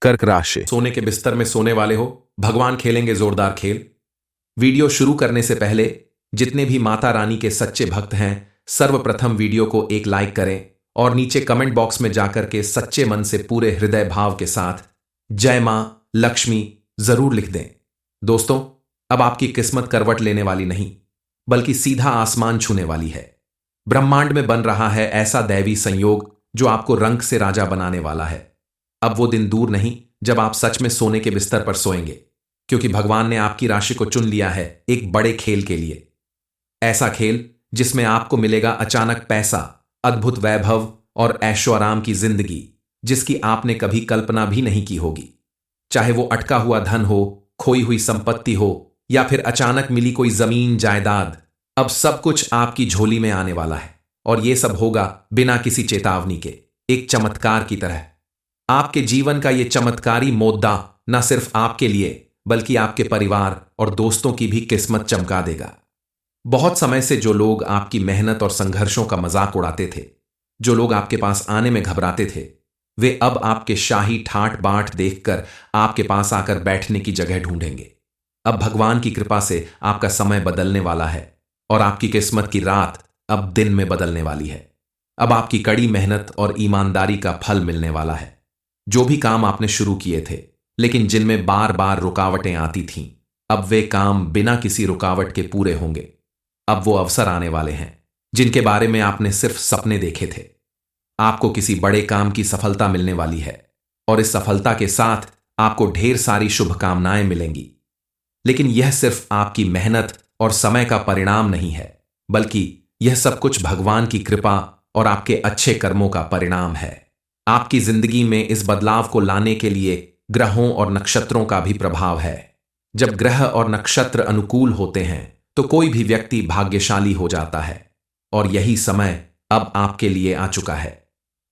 कर्क राशि। सोने के बिस्तर में सोने वाले हो, भगवान खेलेंगे जोरदार खेल। वीडियो शुरू करने से पहले जितने भी माता रानी के सच्चे भक्त हैं, सर्वप्रथम वीडियो को एक लाइक करें और नीचे कमेंट बॉक्स में जाकर के सच्चे मन से पूरे हृदय भाव के साथ जय मां लक्ष्मी जरूर लिख दें। दोस्तों, अब आपकी किस्मत करवट लेने वाली नहीं, बल्कि सीधा आसमान छूने वाली है। ब्रह्मांड में बन रहा है ऐसा दैवी संयोग जो आपको रंग से राजा बनाने वाला है। अब वो दिन दूर नहीं जब आप सच में सोने के बिस्तर पर सोएंगे, क्योंकि भगवान ने आपकी राशि को चुन लिया है एक बड़े खेल के लिए। ऐसा खेल जिसमें आपको मिलेगा अचानक पैसा, अद्भुत वैभव और ऐशो आराम की जिंदगी जिसकी आपने कभी कल्पना भी नहीं की होगी। चाहे वो अटका हुआ धन हो, खोई हुई संपत्ति हो या फिर अचानक मिली कोई जमीन जायदाद, अब सब कुछ आपकी झोली में आने वाला है। और ये सब होगा बिना किसी चेतावनी के, एक चमत्कार की तरह। आपके जीवन का यह चमत्कारी मोद्दा न सिर्फ आपके लिए बल्कि आपके परिवार और दोस्तों की भी किस्मत चमका देगा। बहुत समय से जो लोग आपकी मेहनत और संघर्षों का मजाक उड़ाते थे, जो लोग आपके पास आने में घबराते थे, वे अब आपके शाही ठाट बाट देखकर आपके पास आकर बैठने की जगह ढूंढेंगे। अब भगवान की कृपा से आपका समय बदलने वाला है और आपकी किस्मत की रात अब दिन में बदलने वाली है। अब आपकी कड़ी मेहनत और ईमानदारी का फल मिलने वाला है। जो भी काम आपने शुरू किए थे लेकिन जिनमें बार बार रुकावटें आती थीं, अब वे काम बिना किसी रुकावट के पूरे होंगे। अब वो अवसर आने वाले हैं जिनके बारे में आपने सिर्फ सपने देखे थे। आपको किसी बड़े काम की सफलता मिलने वाली है और इस सफलता के साथ आपको ढेर सारी शुभकामनाएं मिलेंगी। लेकिन यह सिर्फ आपकी मेहनत और समय का परिणाम नहीं है, बल्कि यह सब कुछ भगवान की कृपा और आपके अच्छे कर्मों का परिणाम है। आपकी जिंदगी में इस बदलाव को लाने के लिए ग्रहों और नक्षत्रों का भी प्रभाव है। जब ग्रह और नक्षत्र अनुकूल होते हैं तो कोई भी व्यक्ति भाग्यशाली हो जाता है, और यही समय अब आपके लिए आ चुका है।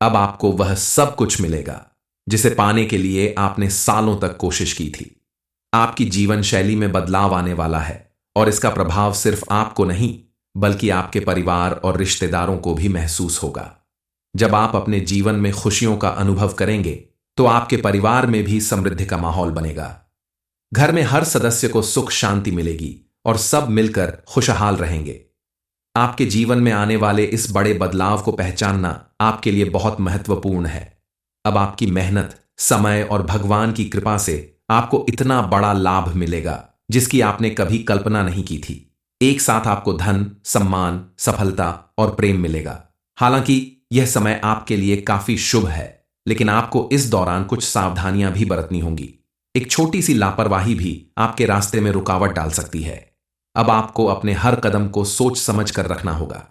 अब आपको वह सब कुछ मिलेगा जिसे पाने के लिए आपने सालों तक कोशिश की थी। आपकी जीवन शैली में बदलाव आने वाला है और इसका प्रभाव सिर्फ आपको नहीं बल्कि आपके परिवार और रिश्तेदारों को भी महसूस होगा। जब आप अपने जीवन में खुशियों का अनुभव करेंगे तो आपके परिवार में भी समृद्धि का माहौल बनेगा। घर में हर सदस्य को सुख शांति मिलेगी और सब मिलकर खुशहाल रहेंगे। आपके जीवन में आने वाले इस बड़े बदलाव को पहचानना आपके लिए बहुत महत्वपूर्ण है। अब आपकी मेहनत, समय और भगवान की कृपा से आपको इतना बड़ा लाभ मिलेगा जिसकी आपने कभी कल्पना नहीं की थी। एक साथ आपको धन, सम्मान, सफलता और प्रेम मिलेगा। हालांकि यह समय आपके लिए काफी शुभ है, लेकिन आपको इस दौरान कुछ सावधानियां भी बरतनी होंगी। एक छोटी सी लापरवाही भी आपके रास्ते में रुकावट डाल सकती है। अब आपको अपने हर कदम को सोच समझ कर रखना होगा।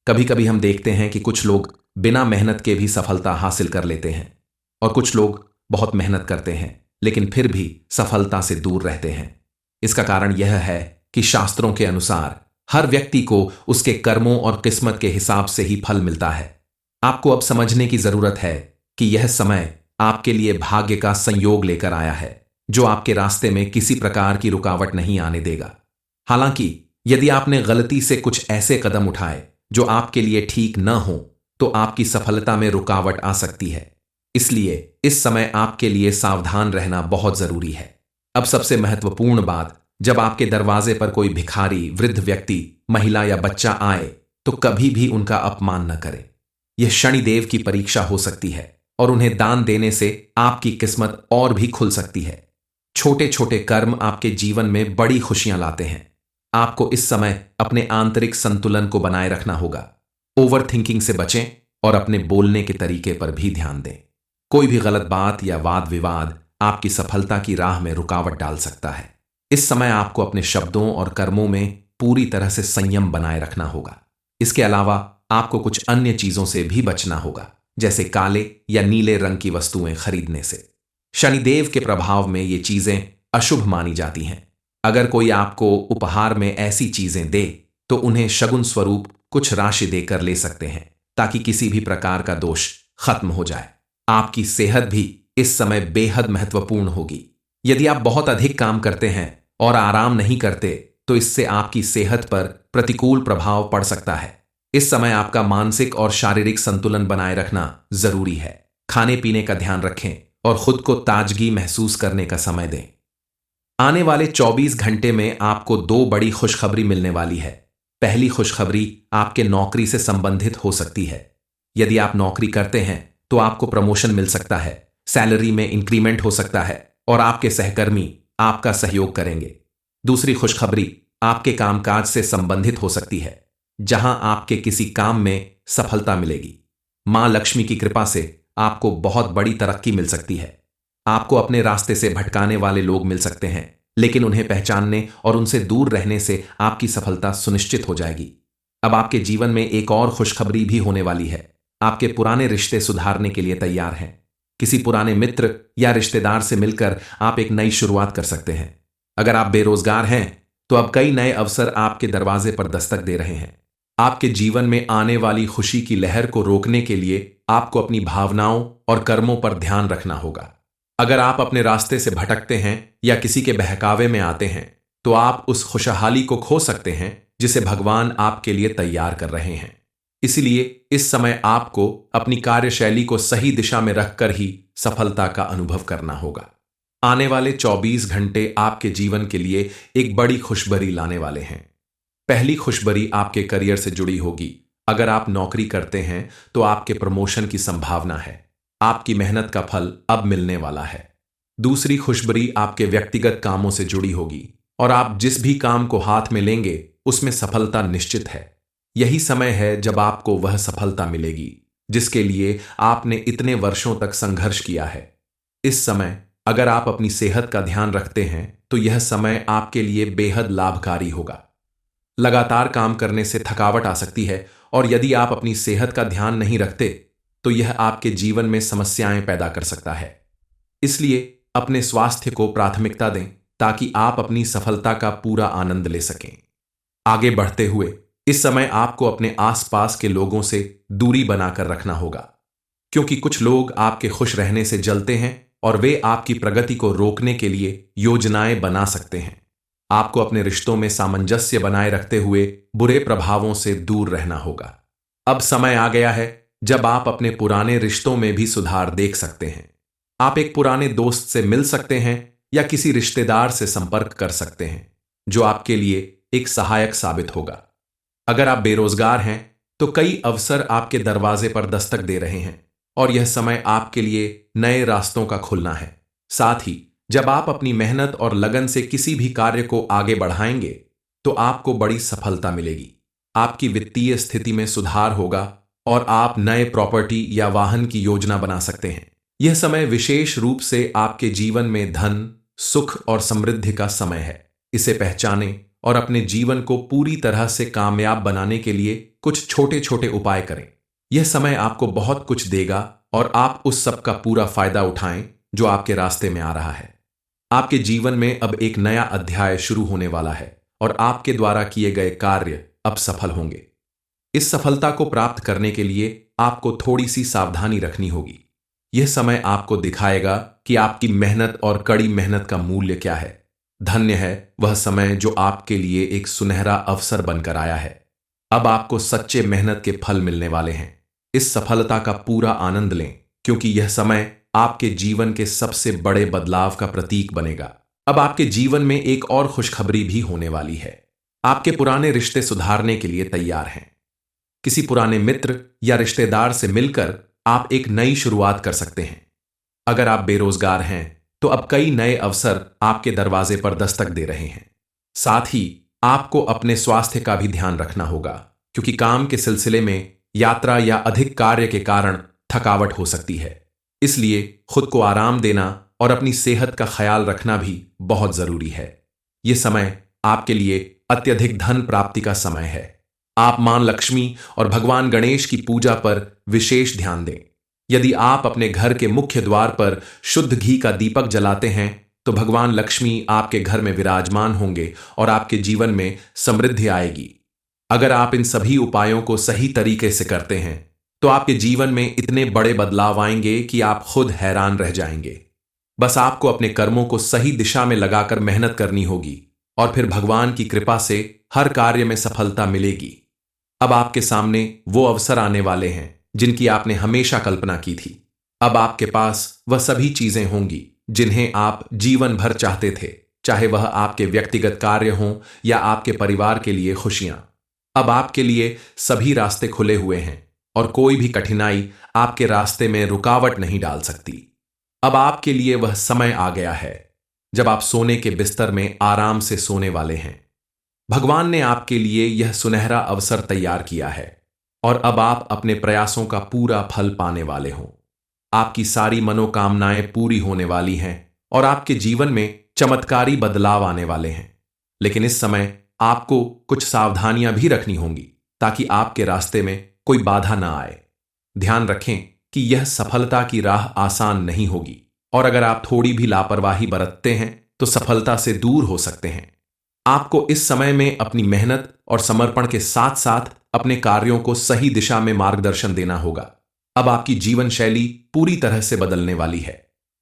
कभी कभी हम देखते हैं कि कुछ लोग बिना मेहनत के भी सफलता हासिल कर लेते हैं और कुछ लोग बहुत मेहनत करते हैं लेकिन फिर भी सफलता से दूर रहते हैं। इसका कारण यह है कि शास्त्रों के अनुसार हर व्यक्ति को उसके कर्मों और किस्मत के हिसाब से ही फल मिलता है। आपको अब समझने की जरूरत है कि यह समय आपके लिए भाग्य का संयोग लेकर आया है जो आपके रास्ते में किसी प्रकार की रुकावट नहीं आने देगा। हालांकि यदि आपने गलती से कुछ ऐसे कदम उठाए जो आपके लिए ठीक न हो तो आपकी सफलता में रुकावट आ सकती है। इसलिए इस समय आपके लिए सावधान रहना बहुत जरूरी है। अब सबसे महत्वपूर्ण बात, जब आपके दरवाजे पर कोई भिखारी, वृद्ध व्यक्ति, महिला या बच्चा आए तो कभी भी उनका अपमान न करें। यह शनिदेव की परीक्षा हो सकती है और उन्हें दान देने से आपकी किस्मत और भी खुल सकती है। छोटे छोटे कर्म आपके जीवन में बड़ी खुशियां लाते हैं। आपको इस समय अपने आंतरिक संतुलन को बनाए रखना होगा। ओवर थिंकिंग से बचें और अपने बोलने के तरीके पर भी ध्यान दें। कोई भी गलत बात या वाद विवाद आपकी सफलता की राह में रुकावट डाल सकता है। इस समय आपको अपने शब्दों और कर्मों में पूरी तरह से संयम बनाए रखना होगा। इसके अलावा आपको कुछ अन्य चीजों से भी बचना होगा, जैसे काले या नीले रंग की वस्तुएं खरीदने से। शनिदेव के प्रभाव में ये चीजें अशुभ मानी जाती हैं। अगर कोई आपको उपहार में ऐसी चीजें दे तो उन्हें शगुन स्वरूप कुछ राशि देकर ले सकते हैं ताकि किसी भी प्रकार का दोष खत्म हो जाए। आपकी सेहत भी इस समय बेहद महत्वपूर्ण होगी। यदि आप बहुत अधिक काम करते हैं और आराम नहीं करते तो इससे आपकी सेहत पर प्रतिकूल प्रभाव पड़ सकता है। इस समय आपका मानसिक और शारीरिक संतुलन बनाए रखना जरूरी है। खाने पीने का ध्यान रखें और खुद को ताजगी महसूस करने का समय दें। आने वाले 24 घंटे में आपको दो बड़ी खुशखबरी मिलने वाली है। पहली खुशखबरी आपके नौकरी से संबंधित हो सकती है। यदि आप नौकरी करते हैं तो आपको प्रमोशन मिल सकता है, सैलरी में इंक्रीमेंट हो सकता है और आपके सहकर्मी आपका सहयोग करेंगे। दूसरी खुशखबरी आपके कामकाज से संबंधित हो सकती है, जहां आपके किसी काम में सफलता मिलेगी। मां लक्ष्मी की कृपा से आपको बहुत बड़ी तरक्की मिल सकती है। आपको अपने रास्ते से भटकाने वाले लोग मिल सकते हैं, लेकिन उन्हें पहचानने और उनसे दूर रहने से आपकी सफलता सुनिश्चित हो जाएगी। अब आपके जीवन में एक और खुशखबरी भी होने वाली है। आपके पुराने रिश्ते सुधारने के लिए तैयार हैं। किसी पुराने मित्र या रिश्तेदार से मिलकर आप एक नई शुरुआत कर सकते हैं। अगर आप बेरोजगार हैं तो अब कई नए अवसर आपके दरवाजे पर दस्तक दे रहे हैं। आपके जीवन में आने वाली खुशी की लहर को रोकने के लिए आपको अपनी भावनाओं और कर्मों पर ध्यान रखना होगा। अगर आप अपने रास्ते से भटकते हैं या किसी के बहकावे में आते हैं तो आप उस खुशहाली को खो सकते हैं जिसे भगवान आपके लिए तैयार कर रहे हैं। इसलिए इस समय आपको अपनी कार्यशैली को सही दिशा में रखकर ही सफलता का अनुभव करना होगा। आने वाले 24 घंटे आपके जीवन के लिए एक बड़ी खुशबरी लाने वाले हैं। पहली खुशबरी आपके करियर से जुड़ी होगी। अगर आप नौकरी करते हैं तो आपके प्रमोशन की संभावना है। आपकी मेहनत का फल अब मिलने वाला है। दूसरी खुशबरी आपके व्यक्तिगत कामों से जुड़ी होगी और आप जिस भी काम को हाथ में लेंगे उसमें सफलता निश्चित है। यही समय है जब आपको वह सफलता मिलेगी जिसके लिए आपने इतने वर्षों तक संघर्ष किया है। इस समय अगर आप अपनी सेहत का ध्यान रखते हैं तो यह समय आपके लिए बेहद लाभकारी होगा। लगातार काम करने से थकावट आ सकती है और यदि आप अपनी सेहत का ध्यान नहीं रखते तो यह आपके जीवन में समस्याएं पैदा कर सकता है। इसलिए अपने स्वास्थ्य को प्राथमिकता दें ताकि आप अपनी सफलता का पूरा आनंद ले सकें। आगे बढ़ते हुए इस समय आपको अपने आसपास के लोगों से दूरी बनाकर रखना होगा, क्योंकि कुछ लोग आपके खुश रहने से जलते हैं और वे आपकी प्रगति को रोकने के लिए योजनाएं बना सकते हैं। आपको अपने रिश्तों में सामंजस्य बनाए रखते हुए बुरे प्रभावों से दूर रहना होगा। अब समय आ गया है जब आप अपने पुराने रिश्तों में भी सुधार देख सकते हैं। आप एक पुराने दोस्त से मिल सकते हैं या किसी रिश्तेदार से संपर्क कर सकते हैं जो आपके लिए एक सहायक साबित होगा। अगर आप बेरोजगार हैं तो कई अवसर आपके दरवाजे पर दस्तक दे रहे हैं और यह समय आपके लिए नए रास्तों का खुलना है। साथ ही जब आप अपनी मेहनत और लगन से किसी भी कार्य को आगे बढ़ाएंगे तो आपको बड़ी सफलता मिलेगी। आपकी वित्तीय स्थिति में सुधार होगा और आप नए प्रॉपर्टी या वाहन की योजना बना सकते हैं। यह समय विशेष रूप से आपके जीवन में धन, सुख और समृद्धि का समय है। इसे पहचानें और अपने जीवन को पूरी तरह से कामयाब बनाने के लिए कुछ छोटे छोटे उपाय करें। यह समय आपको बहुत कुछ देगा और आप उस सब का पूरा फायदा उठाएं जो आपके रास्ते में आ रहा है। आपके जीवन में अब एक नया अध्याय शुरू होने वाला है और आपके द्वारा किए गए कार्य अब सफल होंगे। इस सफलता को प्राप्त करने के लिए आपको थोड़ी सी सावधानी रखनी होगी। यह समय आपको दिखाएगा कि आपकी मेहनत और कड़ी मेहनत का मूल्य क्या है। धन्य है वह समय जो आपके लिए एक सुनहरा अवसर बनकर आया है। अब आपको सच्चे मेहनत के फल मिलने वाले हैं। इस सफलता का पूरा आनंद लें, क्योंकि यह समय आपके जीवन के सबसे बड़े बदलाव का प्रतीक बनेगा। अब आपके जीवन में एक और खुशखबरी भी होने वाली है। आपके पुराने रिश्ते सुधारने के लिए तैयार हैं। किसी पुराने मित्र या रिश्तेदार से मिलकर आप एक नई शुरुआत कर सकते हैं। अगर आप बेरोजगार हैं तो अब कई नए अवसर आपके दरवाजे पर दस्तक दे रहे हैं। साथ ही आपको अपने स्वास्थ्य का भी ध्यान रखना होगा, क्योंकि काम के सिलसिले में यात्रा या अधिक कार्य के कारण थकावट हो सकती है। इसलिए खुद को आराम देना और अपनी सेहत का ख्याल रखना भी बहुत जरूरी है। यह समय आपके लिए अत्यधिक धन प्राप्ति का समय है। आप मां लक्ष्मी और भगवान गणेश की पूजा पर विशेष ध्यान दें। यदि आप अपने घर के मुख्य द्वार पर शुद्ध घी का दीपक जलाते हैं तो भगवान लक्ष्मी आपके घर में विराजमान होंगे और आपके जीवन में समृद्धि आएगी। अगर आप इन सभी उपायों को सही तरीके से करते हैं तो आपके जीवन में इतने बड़े बदलाव आएंगे कि आप खुद हैरान रह जाएंगे। बस आपको अपने कर्मों को सही दिशा में लगाकर मेहनत करनी होगी और फिर भगवान की कृपा से हर कार्य में सफलता मिलेगी। अब आपके सामने वो अवसर आने वाले हैं जिनकी आपने हमेशा कल्पना की थी। अब आपके पास वह सभी चीजें होंगी जिन्हें आप जीवन भर चाहते थे, चाहे वह आपके व्यक्तिगत कार्य हों या आपके परिवार के लिए खुशियां। अब आपके लिए सभी रास्ते खुले हुए हैं और कोई भी कठिनाई आपके रास्ते में रुकावट नहीं डाल सकती। अब आपके लिए वह समय आ गया है जब आप सोने के बिस्तर में आराम से सोने वाले हैं। भगवान ने आपके लिए यह सुनहरा अवसर तैयार किया है और अब आप अपने प्रयासों का पूरा फल पाने वाले हों। आपकी सारी मनोकामनाएं पूरी होने वाली हैं और आपके जीवन में चमत्कारी बदलाव आने वाले हैं। लेकिन इस समय आपको कुछ सावधानियां भी रखनी होंगी ताकि आपके रास्ते में कोई बाधा ना आए। ध्यान रखें कि यह सफलता की राह आसान नहीं होगी और अगर आप थोड़ी भी लापरवाही बरतते हैं तो सफलता से दूर हो सकते हैं। आपको इस समय में अपनी मेहनत और समर्पण के साथ साथ अपने कार्यों को सही दिशा में मार्गदर्शन देना होगा। अब आपकी जीवन शैली पूरी तरह से बदलने वाली है।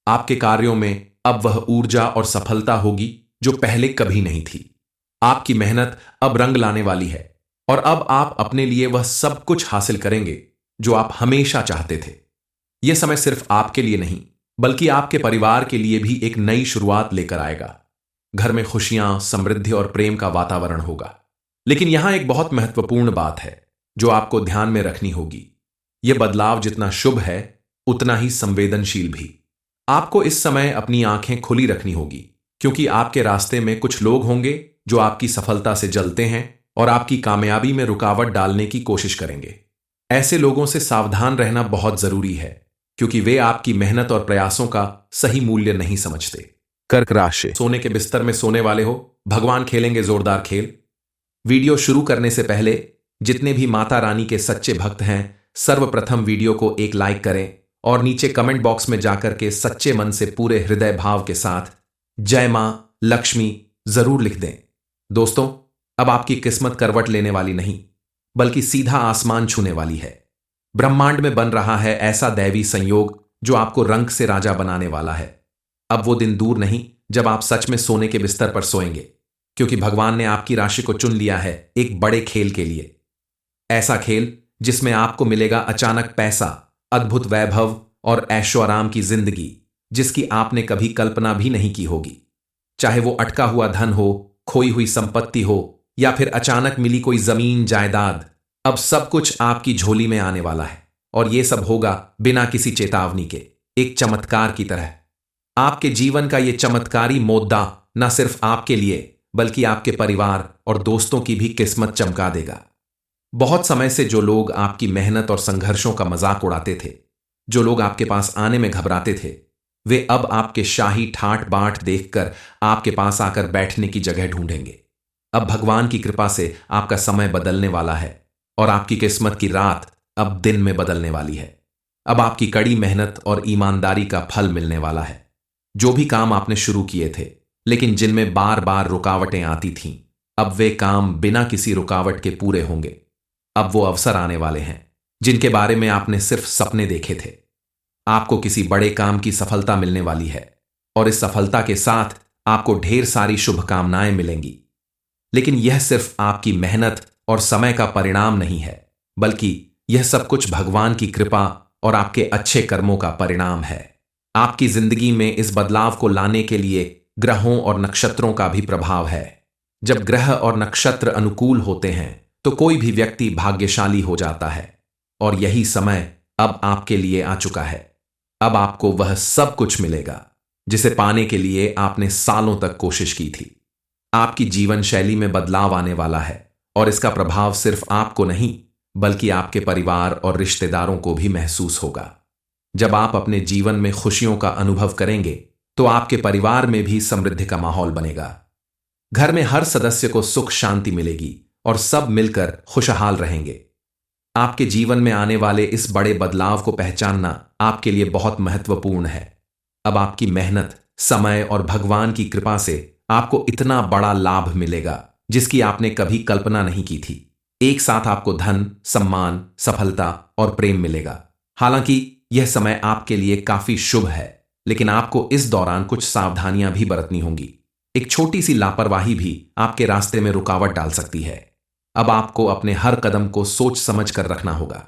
आपके कार्यों में अब वह ऊर्जा और सफलता होगी जो पहले कभी नहीं थी। आपकी मेहनत अब रंग लाने वाली है और अब आप अपने लिए वह सब कुछ हासिल करेंगे जो आप हमेशा चाहते थे। यह समय सिर्फ आपके लिए नहीं बल्कि आपके परिवार के लिए भी एक नई शुरुआत लेकर आएगा। घर में खुशियां, समृद्धि और प्रेम का वातावरण होगा। लेकिन यहां एक बहुत महत्वपूर्ण बात है जो आपको ध्यान में रखनी होगी। यह बदलाव जितना शुभ है उतना ही संवेदनशील भी। आपको इस समय अपनी आंखें खुली रखनी होगी क्योंकि आपके रास्ते में कुछ लोग होंगे जो आपकी सफलता से जलते हैं और आपकी कामयाबी में रुकावट डालने की कोशिश करेंगे। ऐसे लोगों से सावधान रहना बहुत जरूरी है क्योंकि वे आपकी मेहनत और प्रयासों का सही मूल्य नहीं समझते। कर्क राशि, सोने के बिस्तर में सोने वाले हो, भगवान खेलेंगे जोरदार खेल। वीडियो शुरू करने से पहले जितने भी माता रानी के सच्चे भक्त हैं सर्वप्रथम वीडियो को एक लाइक करें और नीचे कमेंट बॉक्स में जाकर के सच्चे मन से पूरे हृदय भाव के साथ जय मां लक्ष्मी जरूर लिख दें। दोस्तों, अब आपकी किस्मत करवट लेने वाली नहीं बल्कि सीधा आसमान छूने वाली है। ब्रह्मांड में बन रहा है ऐसा दैवी संयोग जो आपको रंग से राजा बनाने वाला है। अब वो दिन दूर नहीं जब आप सच में सोने के बिस्तर पर सोएंगे क्योंकि भगवान ने आपकी राशि को चुन लिया है एक बड़े खेल के लिए। ऐसा खेल जिसमें आपको मिलेगा अचानक पैसा, अद्भुत वैभव और ऐशो आराम की जिंदगी जिसकी आपने कभी कल्पना भी नहीं की होगी। चाहे वो अटका हुआ धन हो, खोई हुई संपत्ति हो या फिर अचानक मिली कोई जमीन जायदाद, अब सब कुछ आपकी झोली में आने वाला है और ये सब होगा बिना किसी चेतावनी के, एक चमत्कार की तरह। आपके जीवन का ये चमत्कारी मोद्दा न सिर्फ आपके लिए बल्कि आपके परिवार और दोस्तों की भी किस्मत चमका देगा। बहुत समय से जो लोग आपकी मेहनत और संघर्षों का मजाक उड़ाते थे, जो लोग आपके पास आने में घबराते थे, वे अब आपके शाही ठाट बाट देखकर आपके पास आकर बैठने की जगह ढूंढेंगे। अब भगवान की कृपा से आपका समय बदलने वाला है और आपकी किस्मत की रात अब दिन में बदलने वाली है। अब आपकी कड़ी मेहनत और ईमानदारी का फल मिलने वाला है। जो भी काम आपने शुरू किए थे लेकिन जिनमें बार बार रुकावटें आती थीं, अब वे काम बिना किसी रुकावट के पूरे होंगे। अब वो अवसर आने वाले हैं जिनके बारे में आपने सिर्फ सपने देखे थे। आपको किसी बड़े काम की सफलता मिलने वाली है और इस सफलता के साथ आपको ढेर सारी शुभकामनाएं मिलेंगी। लेकिन यह सिर्फ आपकी मेहनत और समय का परिणाम नहीं है बल्कि यह सब कुछ भगवान की कृपा और आपके अच्छे कर्मों का परिणाम है। आपकी जिंदगी में इस बदलाव को लाने के लिए ग्रहों और नक्षत्रों का भी प्रभाव है। जब ग्रह और नक्षत्र अनुकूल होते हैं तो कोई भी व्यक्ति भाग्यशाली हो जाता है और यही समय अब आपके लिए आ चुका है। अब आपको वह सब कुछ मिलेगा जिसे पाने के लिए आपने सालों तक कोशिश की थी। आपकी जीवन शैली में बदलाव आने वाला है और इसका प्रभाव सिर्फ आपको नहीं बल्कि आपके परिवार और रिश्तेदारों को भी महसूस होगा। जब आप अपने जीवन में खुशियों का अनुभव करेंगे तो आपके परिवार में भी समृद्धि का माहौल बनेगा। घर में हर सदस्य को सुख शांति मिलेगी और सब मिलकर खुशहाल रहेंगे। आपके जीवन में आने वाले इस बड़े बदलाव को पहचानना आपके लिए बहुत महत्वपूर्ण है। अब आपकी मेहनत, समय और भगवान की कृपा से आपको इतना बड़ा लाभ मिलेगा जिसकी आपने कभी कल्पना नहीं की थी। एक साथ आपको धन, सम्मान, सफलता और प्रेम मिलेगा। हालांकि यह समय आपके लिए काफी शुभ है, लेकिन आपको इस दौरान कुछ सावधानियां भी बरतनी होंगी। एक छोटी सी लापरवाही भी आपके रास्ते में रुकावट डाल सकती है। अब आपको अपने हर कदम को सोच समझ कर रखना होगा।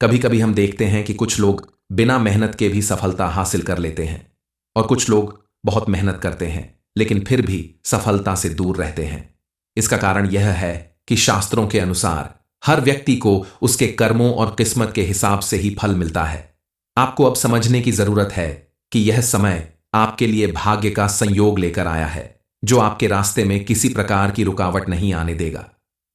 कभी कभी हम देखते हैं कि कुछ लोग बिना मेहनत के भी सफलता हासिल कर लेते हैं और कुछ लोग बहुत मेहनत करते हैं लेकिन फिर भी सफलता से दूर रहते हैं। इसका कारण यह है कि शास्त्रों के अनुसार हर व्यक्ति को उसके कर्मों और किस्मत के हिसाब से ही फल मिलता है। आपको अब समझने की जरूरत है कि यह समय आपके लिए भाग्य का संयोग लेकर आया है जो आपके रास्ते में किसी प्रकार की रुकावट नहीं आने देगा।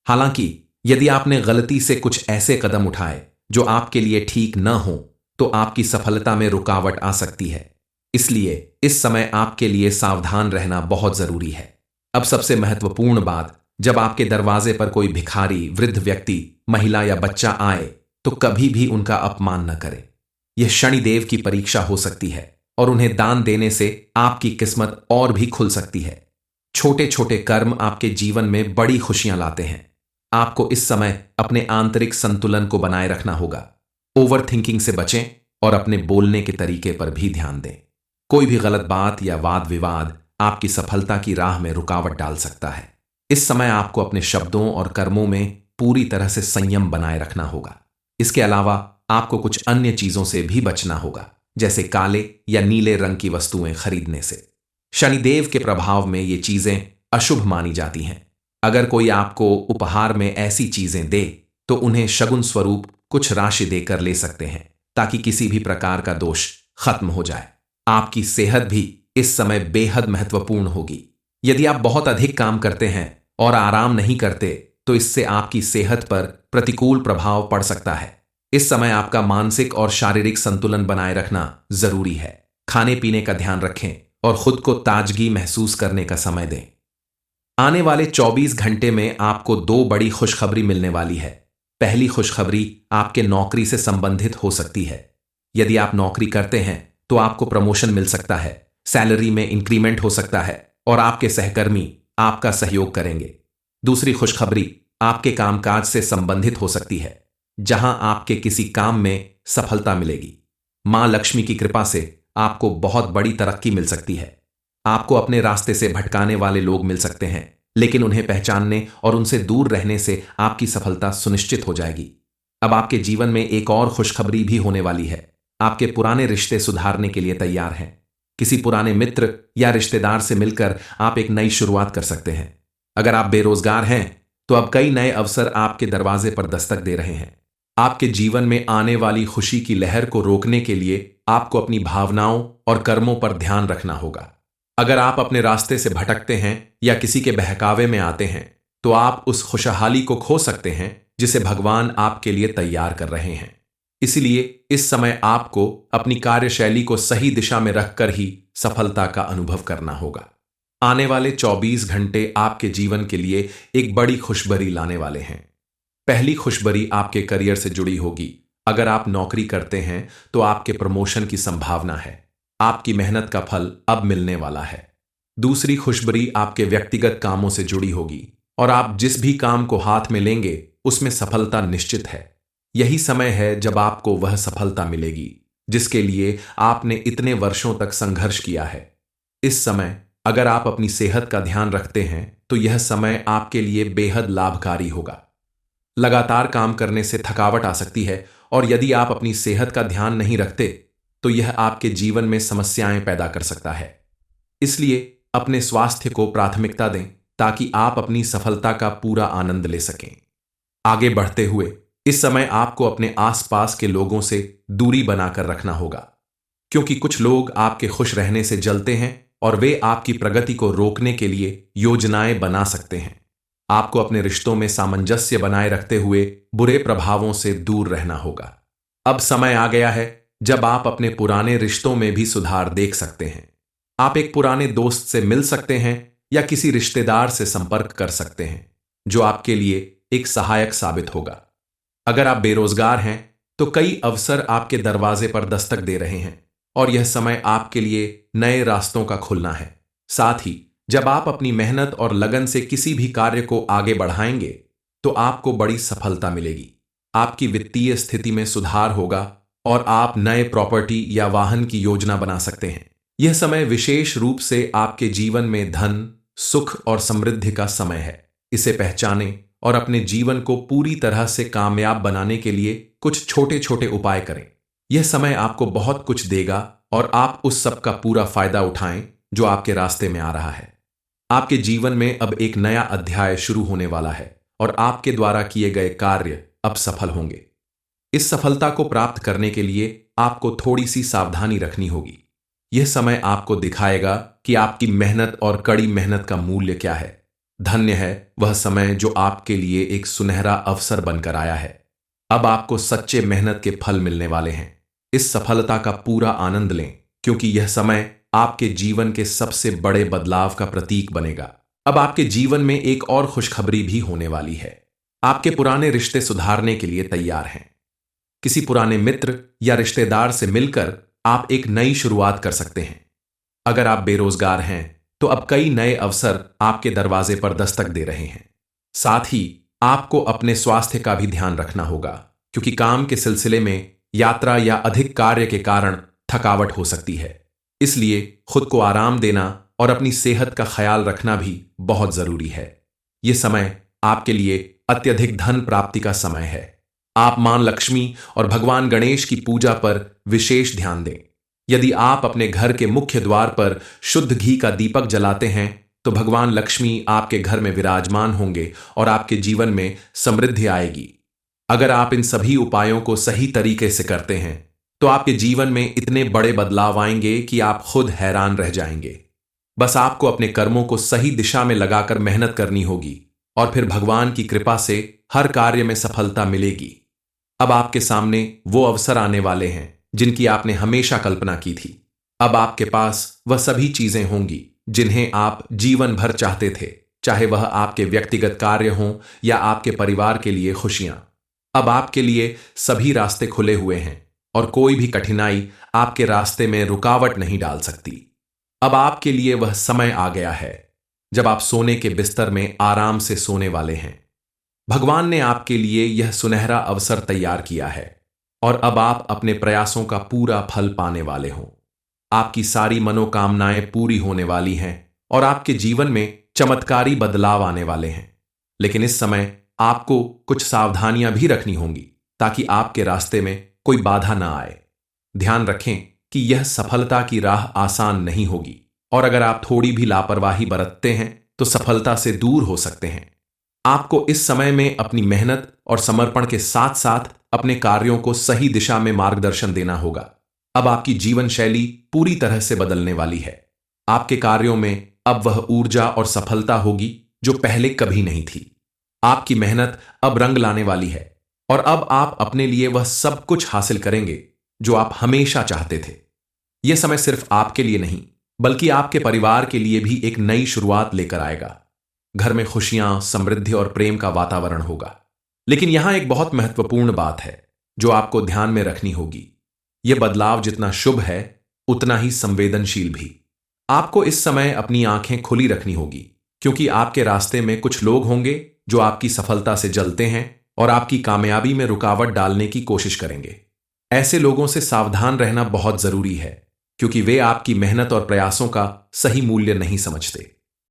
हालांकि यदि आपने गलती से कुछ ऐसे कदम उठाए जो आपके लिए ठीक न हो तो आपकी सफलता में रुकावट आ सकती है। इसलिए इस समय आपके लिए सावधान रहना बहुत जरूरी है। अब सबसे महत्वपूर्ण बात, जब आपके दरवाजे पर कोई भिखारी, वृद्ध व्यक्ति, महिला या बच्चा आए तो कभी भी उनका अपमान न करें। यह शनिदेव की परीक्षा हो सकती है और उन्हें दान देने से आपकी किस्मत और भी खुल सकती है। छोटे छोटे कर्म आपके जीवन में बड़ी खुशियां लाते हैं। आपको इस समय अपने आंतरिक संतुलन को बनाए रखना होगा। ओवर थिंकिंग से बचें और अपने बोलने के तरीके पर भी ध्यान दें। कोई भी गलत बात या वाद विवाद आपकी सफलता की राह में रुकावट डाल सकता है। इस समय आपको अपने शब्दों और कर्मों में पूरी तरह से संयम बनाए रखना होगा। इसके अलावा आपको कुछ अन्य चीजों से भी बचना होगा, जैसे काले या नीले रंग की वस्तुएं खरीदने से। शनिदेव के प्रभाव में ये चीजें अशुभ मानी जाती हैं। अगर कोई आपको उपहार में ऐसी चीजें दे तो उन्हें शगुन स्वरूप कुछ राशि देकर ले सकते हैं ताकि किसी भी प्रकार का दोष खत्म हो जाए। आपकी सेहत भी इस समय बेहद महत्वपूर्ण होगी। यदि आप बहुत अधिक काम करते हैं और आराम नहीं करते तो इससे आपकी सेहत पर प्रतिकूल प्रभाव पड़ सकता है। इस समय आपका मानसिक और शारीरिक संतुलन बनाए रखना जरूरी है। खाने पीने का ध्यान रखें और खुद को ताजगी महसूस करने का समय दें। आने वाले 24 घंटे में आपको 2 बड़ी खुशखबरी मिलने वाली है। पहली खुशखबरी आपके नौकरी से संबंधित हो सकती है। यदि आप नौकरी करते हैं तो आपको प्रमोशन मिल सकता है, सैलरी में इंक्रीमेंट हो सकता है और आपके सहकर्मी आपका सहयोग करेंगे। दूसरी खुशखबरी आपके कामकाज से संबंधित हो सकती है, जहां आपके किसी काम में सफलता मिलेगी। मां लक्ष्मी की कृपा से आपको बहुत बड़ी तरक्की मिल सकती है। आपको अपने रास्ते से भटकाने वाले लोग मिल सकते हैं, लेकिन उन्हें पहचानने और उनसे दूर रहने से आपकी सफलता सुनिश्चित हो जाएगी। अब आपके जीवन में एक और खुशखबरी भी होने वाली है। आपके पुराने रिश्ते सुधारने के लिए तैयार हैं। किसी पुराने मित्र या रिश्तेदार से मिलकर आप एक नई शुरुआत कर सकते हैं। अगर आप बेरोजगार हैं तो अब कई नए अवसर आपके दरवाजे पर दस्तक दे रहे हैं। आपके जीवन में आने वाली खुशी की लहर को रोकने के लिए आपको अपनी भावनाओं और कर्मों पर ध्यान रखना होगा। अगर आप अपने रास्ते से भटकते हैं या किसी के बहकावे में आते हैं तो आप उस खुशहाली को खो सकते हैं जिसे भगवान आपके लिए तैयार कर रहे हैं। इसलिए इस समय आपको अपनी कार्यशैली को सही दिशा में रखकर ही सफलता का अनुभव करना होगा। आने वाले 24 घंटे आपके जीवन के लिए एक बड़ी खुशबरी लाने वाले हैं। पहली खुशबरी आपके करियर से जुड़ी होगी। अगर आप नौकरी करते हैं तो आपके प्रमोशन की संभावना है। आपकी मेहनत का फल अब मिलने वाला है। दूसरी खुशबरी आपके व्यक्तिगत कामों से जुड़ी होगी और आप जिस भी काम को हाथ में लेंगे उसमें सफलता निश्चित है। यही समय है जब आपको वह सफलता मिलेगी जिसके लिए आपने इतने वर्षों तक संघर्ष किया है। इस समय अगर आप अपनी सेहत का ध्यान रखते हैं तो यह समय आपके लिए बेहद लाभकारी होगा। लगातार काम करने से थकावट आ सकती है और यदि आप अपनी सेहत का ध्यान नहीं रखते तो यह आपके जीवन में समस्याएं पैदा कर सकता है। इसलिए अपने स्वास्थ्य को प्राथमिकता दें ताकि आप अपनी सफलता का पूरा आनंद ले सकें। आगे बढ़ते हुए इस समय आपको अपने आसपास के लोगों से दूरी बनाकर रखना होगा, क्योंकि कुछ लोग आपके खुश रहने से जलते हैं और वे आपकी प्रगति को रोकने के लिए योजनाएं बना सकते हैं। आपको अपने रिश्तों में सामंजस्य बनाए रखते हुए बुरे प्रभावों से दूर रहना होगा। अब समय आ गया है जब आप अपने पुराने रिश्तों में भी सुधार देख सकते हैं। आप एक पुराने दोस्त से मिल सकते हैं या किसी रिश्तेदार से संपर्क कर सकते हैं जो आपके लिए एक सहायक साबित होगा। अगर आप बेरोजगार हैं तो कई अवसर आपके दरवाजे पर दस्तक दे रहे हैं और यह समय आपके लिए नए रास्तों का खुलना है। साथ ही जब आप अपनी मेहनत और लगन से किसी भी कार्य को आगे बढ़ाएंगे तो आपको बड़ी सफलता मिलेगी। आपकी वित्तीय स्थिति में सुधार होगा और आप नए प्रॉपर्टी या वाहन की योजना बना सकते हैं। यह समय विशेष रूप से आपके जीवन में धन, सुख और समृद्धि का समय है। इसे पहचानें और अपने जीवन को पूरी तरह से कामयाब बनाने के लिए कुछ छोटे छोटे उपाय करें। यह समय आपको बहुत कुछ देगा और आप उस सब का पूरा फायदा उठाएं जो आपके रास्ते में आ रहा है। आपके जीवन में अब एक नया अध्याय शुरू होने वाला है और आपके द्वारा किए गए कार्य अब सफल होंगे। इस सफलता को प्राप्त करने के लिए आपको थोड़ी सी सावधानी रखनी होगी। यह समय आपको दिखाएगा कि आपकी मेहनत और कड़ी मेहनत का मूल्य क्या है। धन्य है वह समय जो आपके लिए एक सुनहरा अवसर बनकर आया है। अब आपको सच्चे मेहनत के फल मिलने वाले हैं। इस सफलता का पूरा आनंद लें, क्योंकि यह समय आपके जीवन के सबसे बड़े बदलाव का प्रतीक बनेगा। अब आपके जीवन में एक और खुशखबरी भी होने वाली है। आपके पुराने रिश्ते सुधारने के लिए तैयार हैं। किसी पुराने मित्र या रिश्तेदार से मिलकर आप एक नई शुरुआत कर सकते हैं। अगर आप बेरोजगार हैं तो अब कई नए अवसर आपके दरवाजे पर दस्तक दे रहे हैं। साथ ही आपको अपने स्वास्थ्य का भी ध्यान रखना होगा, क्योंकि काम के सिलसिले में यात्रा या अधिक कार्य के कारण थकावट हो सकती है। इसलिए खुद को आराम देना और अपनी सेहत का ख्याल रखना भी बहुत जरूरी है। यह समय आपके लिए अत्यधिक धन प्राप्ति का समय है। आप मां लक्ष्मी और भगवान गणेश की पूजा पर विशेष ध्यान दें। यदि आप अपने घर के मुख्य द्वार पर शुद्ध घी का दीपक जलाते हैं तो भगवान लक्ष्मी आपके घर में विराजमान होंगे और आपके जीवन में समृद्धि आएगी। अगर आप इन सभी उपायों को सही तरीके से करते हैं तो आपके जीवन में इतने बड़े बदलाव आएंगे कि आप खुद हैरान रह जाएंगे। बस आपको अपने कर्मों को सही दिशा में लगाकर मेहनत करनी होगी और फिर भगवान की कृपा से हर कार्य में सफलता मिलेगी। अब आपके सामने वो अवसर आने वाले हैं जिनकी आपने हमेशा कल्पना की थी। अब आपके पास वह सभी चीजें होंगी जिन्हें आप जीवन भर चाहते थे, चाहे वह आपके व्यक्तिगत कार्य हों या आपके परिवार के लिए खुशियां। अब आपके लिए सभी रास्ते खुले हुए हैं और कोई भी कठिनाई आपके रास्ते में रुकावट नहीं डाल सकती। अब आपके लिए वह समय आ गया है जब आप सोने के बिस्तर में आराम से सोने वाले हैं। भगवान ने आपके लिए यह सुनहरा अवसर तैयार किया है और अब आप अपने प्रयासों का पूरा फल पाने वाले हों। आपकी सारी मनोकामनाएं पूरी होने वाली हैं और आपके जीवन में चमत्कारी बदलाव आने वाले हैं। लेकिन इस समय आपको कुछ सावधानियां भी रखनी होंगी ताकि आपके रास्ते में कोई बाधा ना आए। ध्यान रखें कि यह सफलता की राह आसान नहीं होगी और अगर आप थोड़ी भी लापरवाही बरतते हैं तो सफलता से दूर हो सकते हैं। आपको इस समय में अपनी मेहनत और समर्पण के साथ साथ अपने कार्यों को सही दिशा में मार्गदर्शन देना होगा। अब आपकी जीवन शैली पूरी तरह से बदलने वाली है। आपके कार्यों में अब वह ऊर्जा और सफलता होगी जो पहले कभी नहीं थी। आपकी मेहनत अब रंग लाने वाली है और अब आप अपने लिए वह सब कुछ हासिल करेंगे जो आप हमेशा चाहते थे। यह समय सिर्फ आपके लिए नहीं बल्कि आपके परिवार के लिए भी एक नई शुरुआत लेकर आएगा। घर में खुशियां, समृद्धि और प्रेम का वातावरण होगा। लेकिन यहां एक बहुत महत्वपूर्ण बात है जो आपको ध्यान में रखनी होगी। यह बदलाव जितना शुभ है उतना ही संवेदनशील भी। आपको इस समय अपनी आंखें खुली रखनी होगी, क्योंकि आपके रास्ते में कुछ लोग होंगे जो आपकी सफलता से जलते हैं और आपकी कामयाबी में रुकावट डालने की कोशिश करेंगे। ऐसे लोगों से सावधान रहना बहुत जरूरी है, क्योंकि वे आपकी मेहनत और प्रयासों का सही मूल्य नहीं समझते।